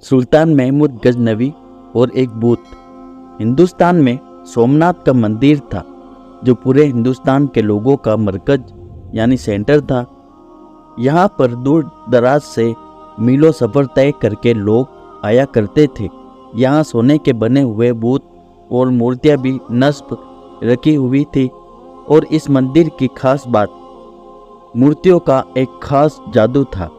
सुल्तान महमूद गजनवी और एक भूत। हिंदुस्तान में सोमनाथ का मंदिर था जो पूरे हिंदुस्तान के लोगों का मरकज यानी सेंटर था। यहाँ पर दूर दराज से मीलों सफ़र तय करके लोग आया करते थे। यहाँ सोने के बने हुए भूत और मूर्तियाँ भी नस्ब रखी हुई थी। और इस मंदिर की खास बात, मूर्तियों का एक खास जादू था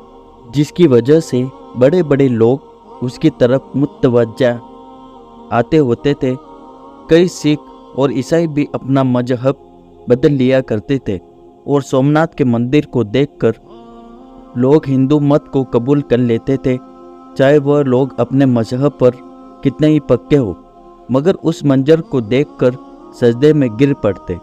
जिसकी वजह से बड़े बड़े लोग उसकी तरफ मुतवज्जा आते होते थे। कई सिख और ईसाई भी अपना मजहब बदल लिया करते थे और सोमनाथ के मंदिर को देखकर लोग हिंदू मत को कबूल कर लेते थे, चाहे वह लोग अपने मजहब पर कितने ही पक्के हो, मगर उस मंजर को देखकर सजदे में गिर पड़ते।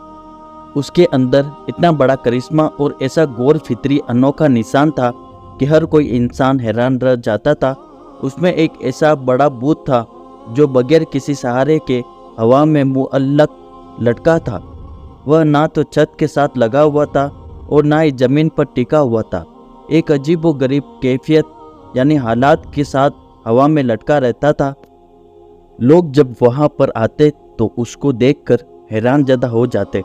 उसके अंदर इतना बड़ा करिश्मा और ऐसा गौर फितरी अनोखा निशान था कि हर कोई इंसान हैरान रह जाता था। उसमें एक ऐसा बड़ा भूत था जो बगैर किसी सहारे के हवा में मुअल्लक लटका था। वह ना तो छत के साथ लगा हुआ था और ना ही ज़मीन पर टिका हुआ था। एक अजीब व गरीब कैफियत यानी हालात के साथ हवा में लटका रहता था। लोग जब वहाँ पर आते तो उसको देखकर हैरान ज़दा हो जाते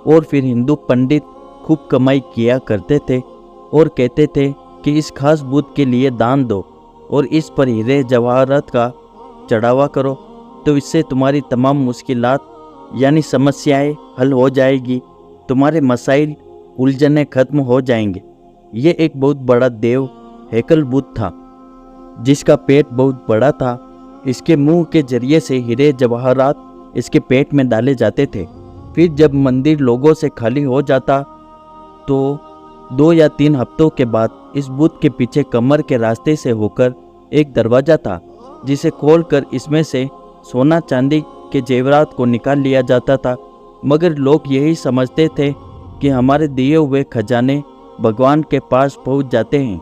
और फिर हिंदू पंडित खूब कमाई किया करते थे और कहते थे कि इस खास भूत के लिए दान दो और इस पर हीरे जवाहरात का चढ़ावा करो तो इससे तुम्हारी तमाम मुश्किलात यानी समस्याएं हल हो जाएगी, तुम्हारे मसाइल उलझने खत्म हो जाएंगे। ये एक बहुत बड़ा देव हैकल भूत था जिसका पेट बहुत बड़ा था। इसके मुंह के जरिए से हीरे जवाहरात इसके पेट में डाले जाते थे। फिर जब मंदिर लोगों से खाली हो जाता तो 2 या 3 हफ्तों के बाद इस भूत के पीछे कमर के रास्ते से होकर एक दरवाज़ा था जिसे खोलकर इसमें से सोना चांदी के जेवरात को निकाल लिया जाता था। मगर लोग यही समझते थे कि हमारे दिए हुए खजाने भगवान के पास पहुंच जाते हैं,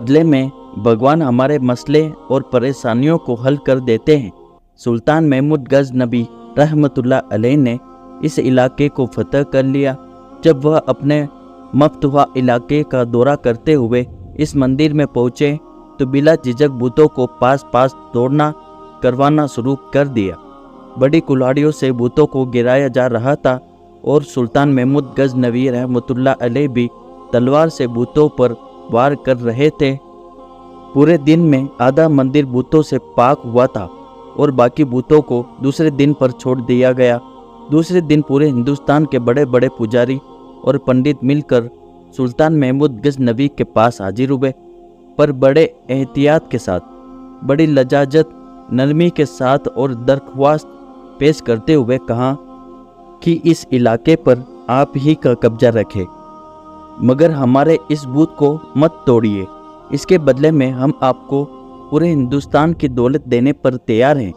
बदले में भगवान हमारे मसले और परेशानियों को हल कर देते हैं। सुल्तान महमूद गजनवी रहमतुल्लाह अलैह ने इस इलाके को फतह कर लिया। जब वह अपने मफ्तूहा इलाके का दौरा करते हुए इस मंदिर में पहुँचे तो बिला झिझक भूतों को पास पास दौड़ना करवाना शुरू कर दिया। बड़ी कुल्हाड़ियों से भूतों को गिराया जा रहा था और सुल्तान महमूद गजनवी रहमतुल्लाह अलैह भी तलवार से भूतों पर वार कर रहे थे। पूरे दिन में आधा मंदिर भूतों से पाक हुआ था और बाकी भूतों को दूसरे दिन पर छोड़ दिया गया। दूसरे दिन पूरे हिंदुस्तान के बड़े बड़े पुजारी और पंडित मिलकर सुल्तान महमूद गजनवी के पास हाजिर हुए, पर बड़े एहतियात के साथ, बड़ी लजाजत नरमी के साथ और दरख्वास्त पेश करते हुए कहा कि इस इलाके पर आप ही का कब्जा रखें, मगर हमारे इस भूत को मत तोड़िए। इसके बदले में हम आपको पूरे हिंदुस्तान की दौलत देने पर तैयार हैं।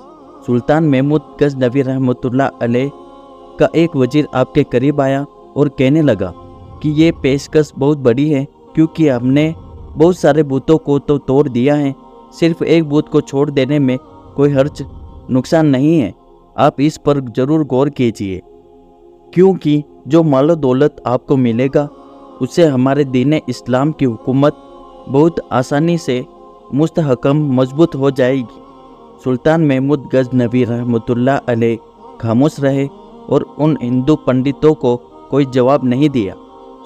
सुल्तान महमूद गजनवी रहमतुल्लाह अलैह का एक वजीर आपके करीब आया और कहने लगा कि ये पेशकश बहुत बड़ी है क्योंकि हमने बहुत सारे भूतों को तो तोड़ दिया है, सिर्फ एक भूत को छोड़ देने में कोई हर्ज नुकसान नहीं है। आप इस पर ज़रूर गौर कीजिए क्योंकि जो मालो दौलत आपको मिलेगा उससे हमारे दीन इस्लाम की हुकूमत बहुत आसानी से मुस्तहकम मजबूत हो जाएगी। सुल्तान महमूद गजनवी रहमतुल्लाह अलैह खामोश रहे और उन हिंदू पंडितों को कोई जवाब नहीं दिया।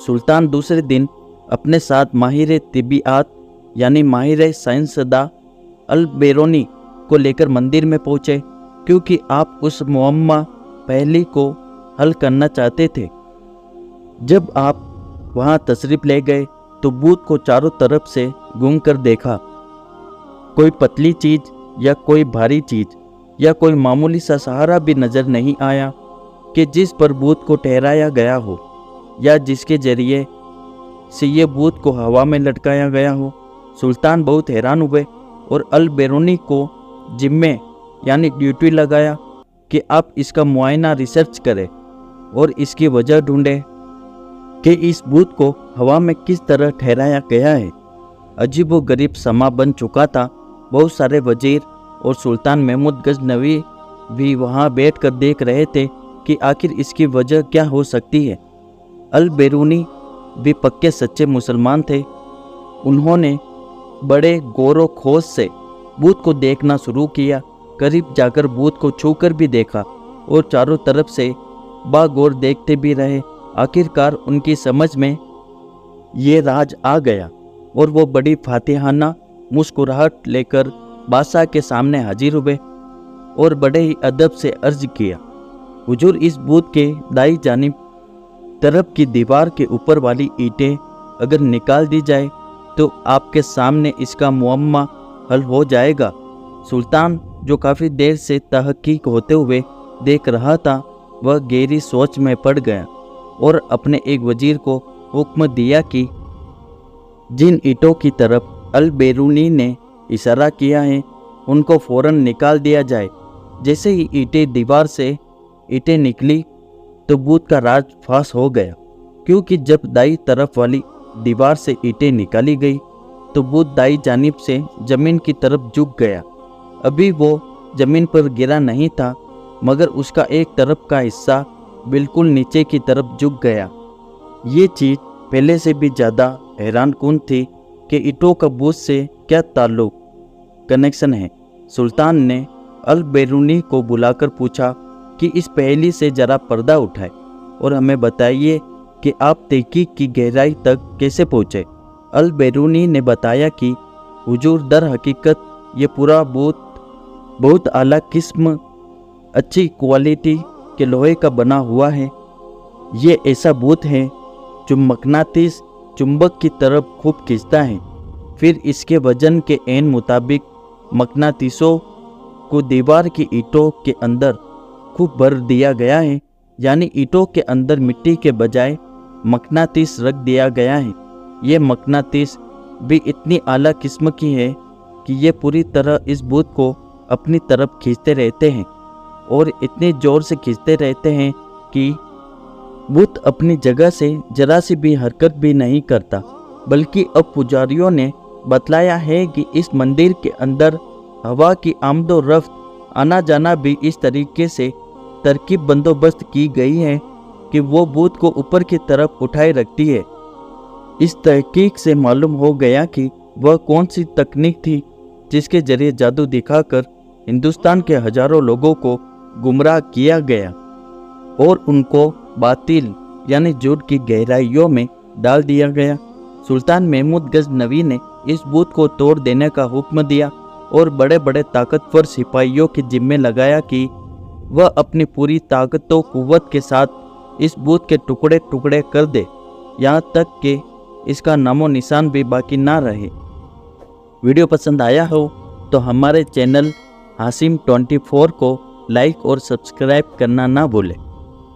सुल्तान दूसरे दिन अपने साथ माहिर तिबियात यानी माहिर साइंसदा अल बेरूनी को लेकर मंदिर में पहुँचे क्योंकि आप उस मुअम्मा पहली को हल करना चाहते थे। जब आप वहाँ तशरीफ ले गए तो भूत को चारों तरफ से घूम कर देखा। कोई पतली चीज़ या कोई भारी चीज़ या कोई मामूली सा सहारा भी नज़र नहीं आया कि जिस पर भूत को ठहराया गया हो या जिसके जरिए से ये भूत को हवा में लटकाया गया हो। सुल्तान बहुत हैरान हुए और अल बेरूनी को जिम्मे यानी ड्यूटी लगाया कि आप इसका मुआयना रिसर्च करें और इसकी वजह ढूंढें कि इस भूत को हवा में किस तरह ठहराया गया है। अजीब व गरीब समा बन चुका था। बहुत सारे वजीर और सुल्तान महमूद गजनवी भी वहाँ बैठकर देख रहे थे कि आखिर इसकी वजह क्या हो सकती है। अल बेरूनी भी पक्के सच्चे मुसलमान थे। उन्होंने बड़े गौर व खोज से बूथ को देखना शुरू किया। करीब जाकर बूथ को छूकर भी देखा और चारों तरफ से बागौर देखते भी रहे। आखिरकार उनकी समझ में ये राज आ गया और वो बड़ी फातिहाना मुस्कुराहट लेकर बादशाह के सामने हाजिर हुए और बड़े ही अदब से अर्ज किया, हुजूर, इस बूथ के दाई जानिब तरफ की दीवार के ऊपर वाली ईंटें अगर निकाल दी जाए तो आपके सामने इसका मुअम्मा हल हो जाएगा। सुल्तान, जो काफ़ी देर से तहकीक होते हुए देख रहा था, वह गहरी सोच में पड़ गया और अपने एक वजीर को हुक्म दिया कि जिन ईंटों की तरफ अल बेरूनी ने इशारा किया है उनको फ़ौरन निकाल दिया जाए। जैसे ही ईंटें निकली तो बूथ का राज फांस हो गया, क्योंकि जब दाई तरफ वाली दीवार से ईंटें निकाली गई तो बूथ दाई जानिब से ज़मीन की तरफ झुक गया। अभी वो ज़मीन पर गिरा नहीं था, मगर उसका एक तरफ का हिस्सा बिल्कुल नीचे की तरफ झुक गया। ये चीज़ पहले से भी ज़्यादा हैरानकुन थी कि ईंटों का बूथ से क्या ताल्लुक कनेक्शन है। सुल्तान ने अल बेरूनी को बुलाकर पूछा कि इस पहेली से ज़रा पर्दा उठाए और हमें बताइए कि आप तहकीक की गहराई तक कैसे पहुँचे। अल बेरूनी ने बताया कि हुजूर, दर हकीकत ये पूरा बूथ बहुत आला किस्म अच्छी क्वालिटी के लोहे का बना हुआ है। ये ऐसा बूथ है जो मकनातीस चुंबक की तरफ खूब खींचता है, फिर इसके वजन के ऐन मुताबिक मकनातीसों को दीवार की ईंटों के अंदर खूब भर दिया गया है, यानी ईंटों के अंदर मिट्टी के बजाय मकनातीस रख दिया गया है। ये मकनातीस भी इतनी आला किस्म की है कि ये पूरी तरह इस बूथ को अपनी तरफ खींचते रहते हैं और इतने ज़ोर से खींचते रहते हैं कि बूथ अपनी जगह से जरा सी भी हरकत भी नहीं करता। बल्कि अब पुजारियों ने बतलाया है कि इस मंदिर के अंदर हवा की आमदो रफ्त आना जाना भी इस तरीके से तरकीब बंदोबस्त की गई है कि वो बूथ को ऊपर की तरफ उठाए रखती है। इस तहकीक से मालूम हो गया कि वह कौन सी तकनीक थी जिसके जरिए जादू दिखाकर हिंदुस्तान के हजारों लोगों को गुमराह किया गया और उनको बातिल यानी झूठ की गहराइयों में डाल दिया गया। सुल्तान महमूद गजनवी ने इस बूथ को तोड़ देने का हुक्म दिया और बड़े बड़े ताकतवर सिपाहियों के जिम्मे लगाया कि वह अपनी पूरी ताकत व कुव्वत के साथ इस बूथ के टुकड़े टुकड़े कर दे, यहाँ तक कि इसका नामो निशान भी बाकी ना रहे। वीडियो पसंद आया हो तो हमारे चैनल हासिम 24 को लाइक और सब्सक्राइब करना ना भूलें।